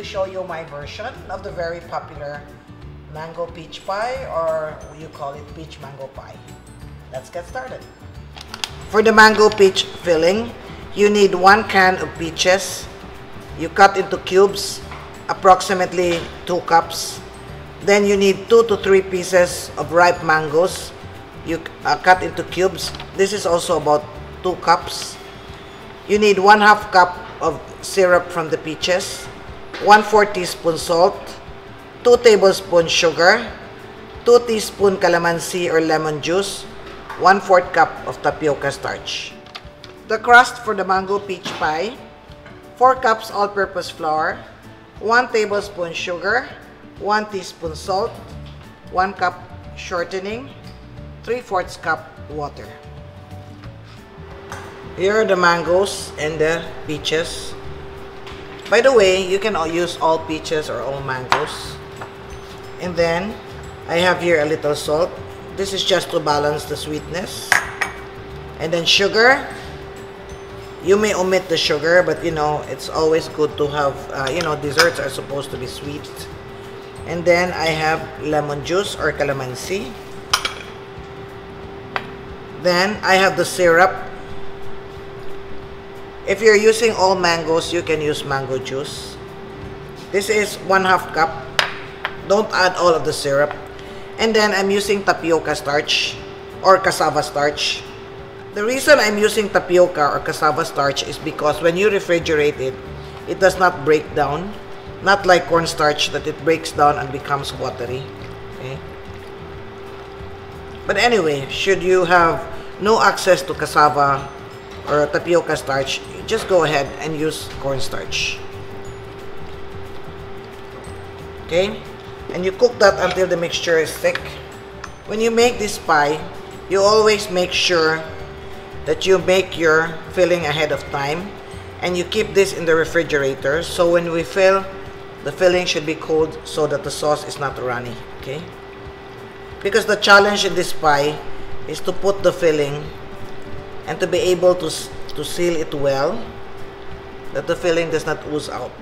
show you my version of the very popular mango peach pie, or you call it peach mango pie. Let's get started. For the mango peach filling, you need 1 can of peaches. You cut into cubes, approximately 2 cups. Then you need 2 to 3 pieces of ripe mangoes. You cut into cubes. This is also about 2 cups. You need 1/2 cup of syrup from the peaches, 1/4 teaspoon salt, 2 tablespoons sugar, 2 teaspoon calamansi or lemon juice, 1/4 cup of tapioca starch. The crust for the mango peach pie: 4 cups all-purpose flour, 1 tablespoon sugar, 1 teaspoon salt, 1 cup shortening, 3/4 cup water. Here are the mangoes and the peaches. By the way, you can use all peaches or all mangoes. And then I have here a little salt. This is just to balance the sweetness. And then sugar. You may omit the sugar, but you know, it's always good to have, desserts are supposed to be sweet. And then I have lemon juice or calamansi. Then I have the syrup. If you're using all mangoes, you can use mango juice. This is 1/2 cup. Don't add all of the syrup. And then I'm using tapioca starch or cassava starch. The reason I'm using tapioca or cassava starch is because when you refrigerate it, it does not break down. Not like cornstarch that it breaks down and becomes watery. Okay? But anyway, should you have no access to cassava or tapioca starch, just go ahead and use cornstarch. Okay? And you cook that until the mixture is thick. When you make this pie, you always make sure that you make your filling ahead of time, and you keep this in the refrigerator, so when we fill, the filling should be cold so that the sauce is not runny. Okay? Because the challenge in this pie is to put the filling and to be able to seal it well, that the filling does not ooze out.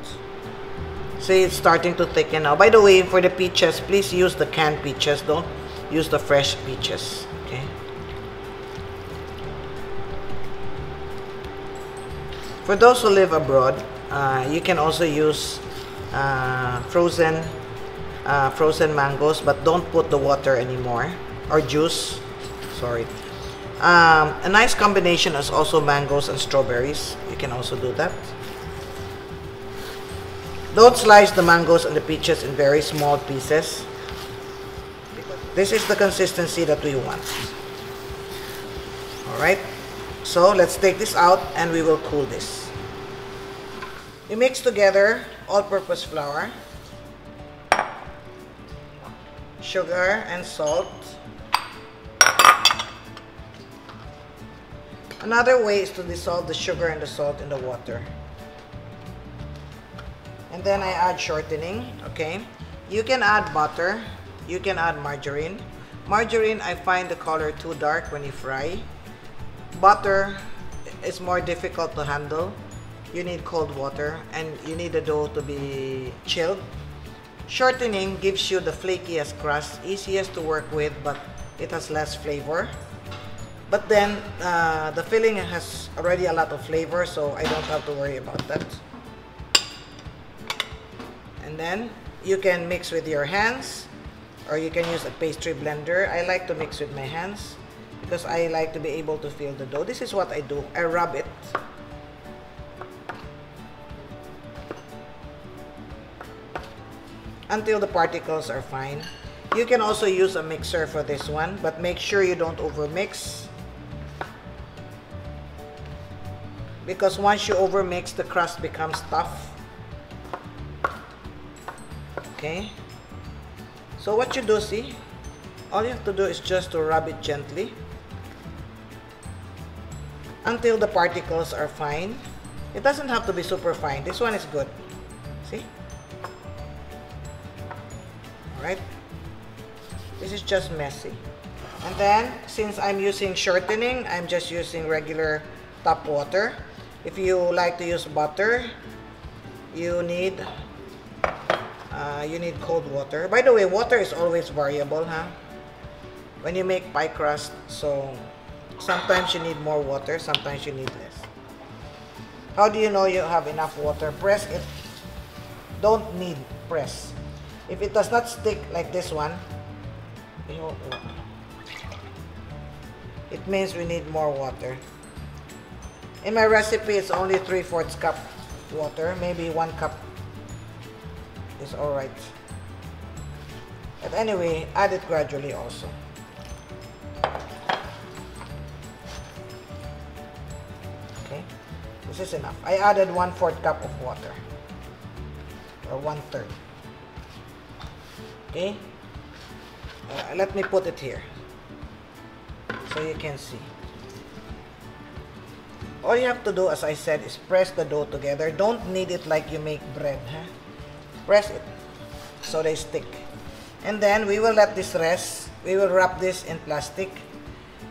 See, it's starting to thicken now. By the way, for the peaches, please use the canned peaches. Don't use the fresh peaches. Okay. For those who live abroad, you can also use frozen mangoes, but don't put the water anymore, or juice. Sorry. A nice combination is also mangoes and strawberries. You can also do that. Don't slice the mangoes and the peaches in very small pieces. This is the consistency that we want. Alright, so let's take this out and we will cool this. You mix together all-purpose flour, sugar, and salt. Another way is to dissolve the sugar and the salt in the water. And then I add shortening, okay? You can add butter, you can add margarine. Margarine, I find the color too dark when you fry. Butter is more difficult to handle. You need cold water and you need the dough to be chilled. Shortening gives you the flakiest crust, easiest to work with, but it has less flavor. But then, the filling has already a lot of flavor, so I don't have to worry about that. And then, you can mix with your hands, or you can use a pastry blender. I like to mix with my hands, because I like to be able to feel the dough. This is what I do. I rub it. Until the particles are fine. You can also use a mixer for this one, but make sure you don't overmix. Because once you overmix, the crust becomes tough. Okay? So what you do, see? All you have to do is just to rub it gently until the particles are fine. It doesn't have to be super fine. This one is good. See? Alright? This is just messy. And then, since I'm using shortening, I'm just using regular tap water. If you like to use butter, you need you need cold water. By the way, water is always variable, huh? When you make pie crust, so sometimes you need more water, sometimes you need less. How do you know you have enough water? Press it. Don't need press. If it does not stick like this one, it means we need more water. In my recipe, it's only 3/4 cup water. Maybe 1 cup is alright. But anyway, add it gradually also. Okay, this is enough. I added 1/4 cup of water, or 1/3. Okay, let me put it here so you can see. All you have to do, as I said, is press the dough together. Don't knead it like you make bread, huh? Press it so they stick. And then we will let this rest. We will wrap this in plastic.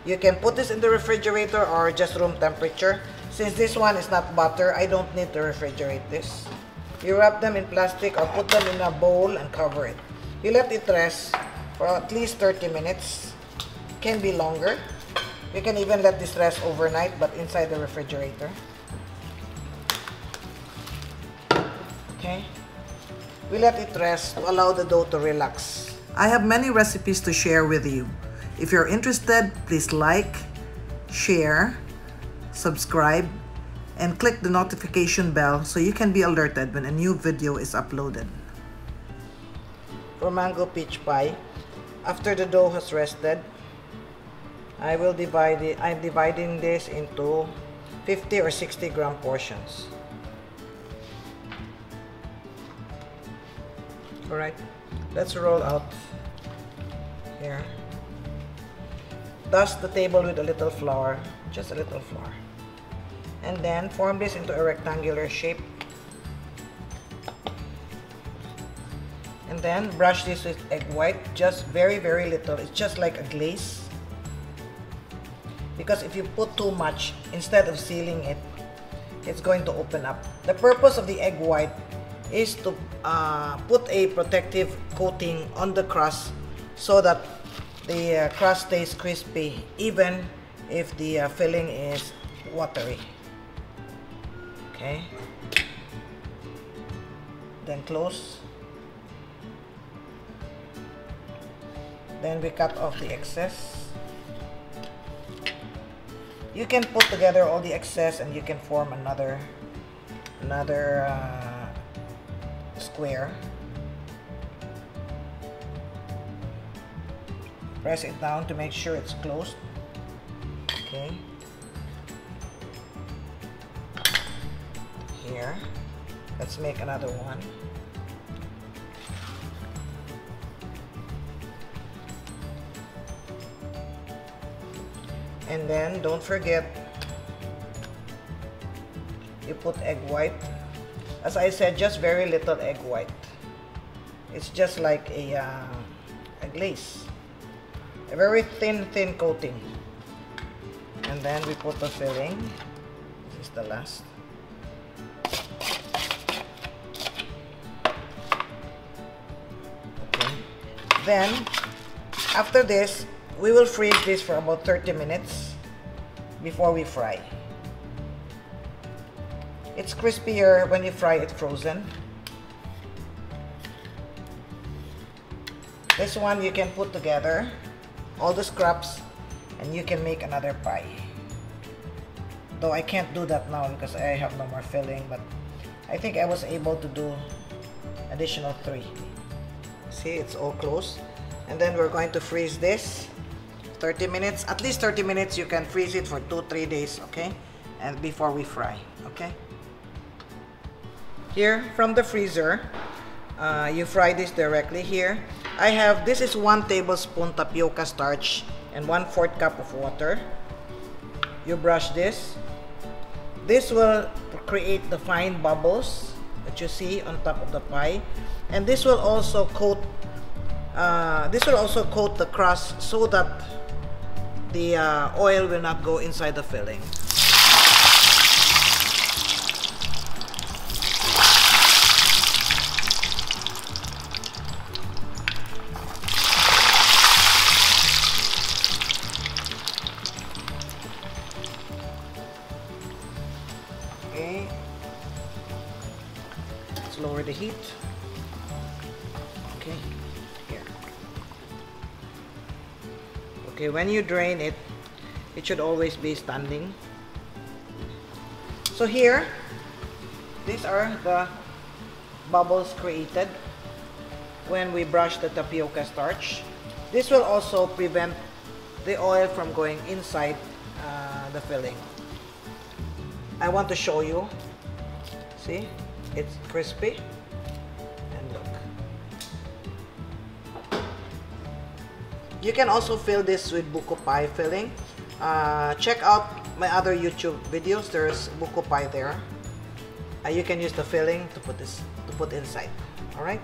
You can put this in the refrigerator or just room temperature. Since this one is not butter, I don't need to refrigerate this. You wrap them in plastic or put them in a bowl and cover it. You let it rest for at least 30 minutes. Can be longer. You can even let this rest overnight, but inside the refrigerator. Okay. We let it rest to allow the dough to relax. I have many recipes to share with you. If you're interested, please like, share, subscribe, and click the notification bell so you can be alerted when a new video is uploaded. For mango peach pie, after the dough has rested, I'm dividing this into 50 or 60 gram portions. Alright, let's roll out here. Dust the table with a little flour, just a little flour. And then form this into a rectangular shape. And then brush this with egg white, just very, very little. It's just like a glaze. Because if you put too much, instead of sealing it, it's going to open up. The purpose of the egg white is to put a protective coating on the crust so that the crust stays crispy even if the filling is watery. Okay. Then close. Then we cut off the excess. You can put together all the excess and you can form another square. Press it down to make sure it's closed. Okay. Here. Let's make another one. And then don't forget, you put egg white. As I said, just very little egg white. It's just like a glaze, a very thin coating. And then we put the filling. This is the last. Okay. Then after this, we will freeze this for about 30 minutes before we fry. It's crispier when you fry it frozen. This one you can put together all the scraps and you can make another pie. Though I can't do that now because I have no more filling, but I think I was able to do additional 3. See, it's all close. And then we're going to freeze this 30 minutes, at least 30 minutes. You can freeze it for 2-3 days, okay? And before we fry, okay? Here from the freezer, you fry this directly here. I have, this is 1 tablespoon tapioca starch and 1/4 cup of water. You brush this. This will create the fine bubbles that you see on top of the pie, and this will also coat the crust so that the oil will not go inside the filling. lower the heat. Okay, here. Okay, when you drain it, it should always be standing. So here, these are the bubbles created when we brush the tapioca starch. This will also prevent the oil from going inside the filling. I want to show you. See, it's crispy. And look. You can also fill this with buko pie filling. Check out my other YouTube videos. There's buko pie there. You can use the filling to put inside. All right.